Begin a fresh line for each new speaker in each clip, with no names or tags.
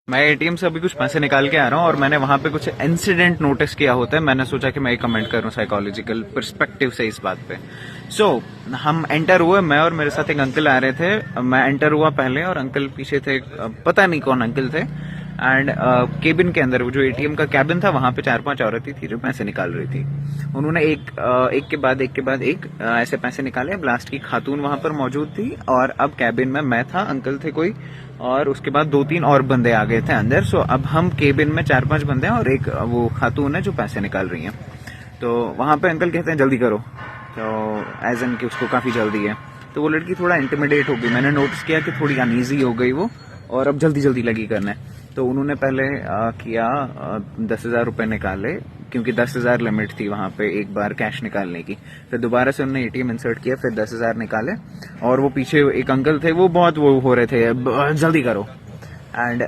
मैं एटीएम से अभी कुछ पैसे निकाल के आ रहा हूँ और मैंने वहां पे कुछ इंसिडेंट नोटिस किया होता है। मैंने सोचा कि मैं एक कमेंट करूँ साइकोलॉजिकल पर्सपेक्टिव से इस बात पे। सो हम एंटर हुए, मैं और मेरे साथ एक अंकल आ रहे थे। मैं एंटर हुआ पहले और अंकल पीछे थे। पता नहीं कौन अंकल थे। एंड केबिन के अंदर, जो एटीएम का कैबिन था, वहां पे 4-5 औरतें थी जो पैसे निकाल रही थी। उन्होंने एक के बाद एक ऐसे पैसे निकाले। ब्लास्ट की खातून वहां पर मौजूद थी और अब कैबिन में मैं था, अंकल थे कोई, और उसके बाद 2-3 और बंदे आ गए थे अंदर। सो अब हम केबिन में 4-5 बंदे हैं और एक वो खातून है जो पैसे निकाल रही है। तो वहां पे अंकल कहते हैं जल्दी करो, तो एज एन कि उसको काफी जल्दी है। तो वो लड़की थोड़ा इंटिमिडेट हो गई। मैंने नोटिस किया कि थोड़ी अनईजी हो गई वो, और अब जल्दी जल्दी लगी करने। तो उन्होंने पहले किया 10,000 रुपए निकाले, क्योंकि 10,000 लिमिट थी वहां पे एक बार कैश निकालने की। फिर दोबारा से उन्होंने एटीएम इंसर्ट किया, फिर 10,000 निकाले। और वो पीछे एक अंकल थे, वो बहुत वो हो रहे थे जल्दी करो। एंड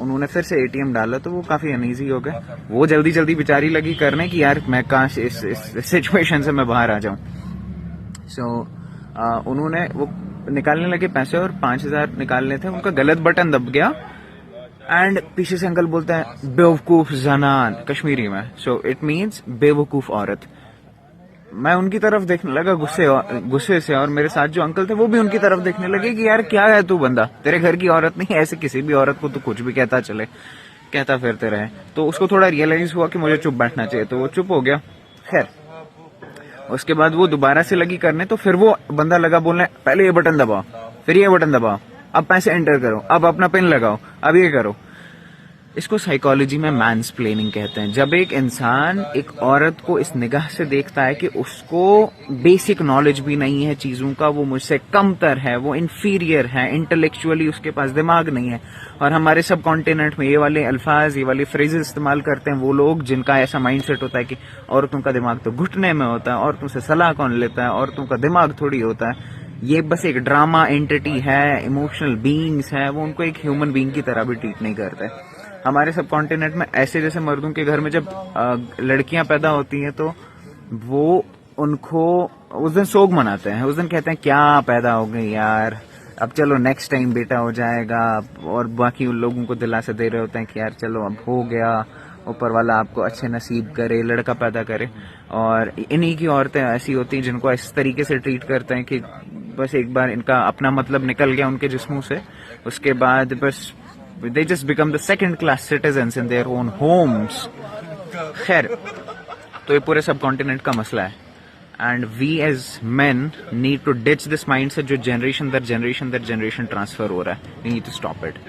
उन्होंने फिर से एटीएम डाला, तो वो काफी अनईजी हो गए। वो जल्दी जल्दी बेचारी लगी करने की, यार मैं काश इस सिचुएशन से मैं बाहर आ जाऊं। सो उन्होंने वो निकालने लगे पैसे और 5,000 निकालने थे। उनका गलत बटन दब गया एंड पीछे से अंकल बोलते हैं बेवकूफ जनान, कश्मीरी में। सो इट मीन्स बेवकूफ औरत। मैं उनकी तरफ देखने लगा गुस्से से, और मेरे साथ जो अंकल थे वो भी उनकी तरफ देखने लगे कि यार क्या है तू बंदा, तेरे घर की औरत नहीं, ऐसे किसी भी औरत को तू कुछ भी कहता चले, कहता फिरते रहे। तो उसको थोड़ा रियलाइज हुआ कि मुझे चुप बैठना चाहिए, तो वो चुप हो गया। खैर, उसके बाद वो दोबारा से लगी करने, तो फिर वो बंदा लगा बोलने पहले ये बटन दबाओ, फिर ये बटन दबाओ, अब पैसे एंटर करो, अब अपना पिन लगाओ, अब ये करो। इसको साइकोलॉजी में मैंसप्लेनिंग कहते हैं। जब एक इंसान एक औरत को इस निगाह से देखता है कि उसको बेसिक नॉलेज भी नहीं है चीजों का, वो मुझसे कमतर है, वो इंफीरियर है, इंटेलेक्चुअली उसके पास दिमाग नहीं है। और हमारे सब कॉन्टिनेंट में ये वाले अल्फाज, ये वाले फ्रेजेस इस्तेमाल करते हैं वो लोग जिनका ऐसा माइंडसेट होता है कि औरतों का दिमाग तो घुटने में होता है, औरतों से सलाह कौन लेता है, औरतों का दिमाग थोड़ी होता है, ये बस एक ड्रामा एंटिटी है, इमोशनल बीइंग्स है, वो उनको एक ह्यूमन बीइंग की तरह भी ट्रीट नहीं करते। हमारे सब कॉन्टिनेंट में ऐसे जैसे मर्दों के घर में जब लड़कियां पैदा होती हैं, तो वो उनको उस दिन सोग मनाते हैं। उस दिन कहते हैं क्या पैदा हो गई यार, अब चलो नेक्स्ट टाइम बेटा हो जाएगा। और बाकी उन लोगों को दिलासा दे रहे होते हैं कि यार चलो अब हो गया, ऊपर वाला आपको अच्छे नसीब करे, लड़का पैदा करे। और इन्हीं की औरतें ऐसी होती हैं जिनको इस तरीके से ट्रीट करते हैं कि बस एक बार इनका अपना मतलब निकल गया उनके जिस्मों से, उसके बाद बस they just become the second class citizens in their own homes. खैर, तो ये पूरे सब कॉन्टिनेंट का मसला है। And we as men need to ditch this mindset जो जनरेशन दर जनरेशन ट्रांसफर हो रहा है। We need to stop it.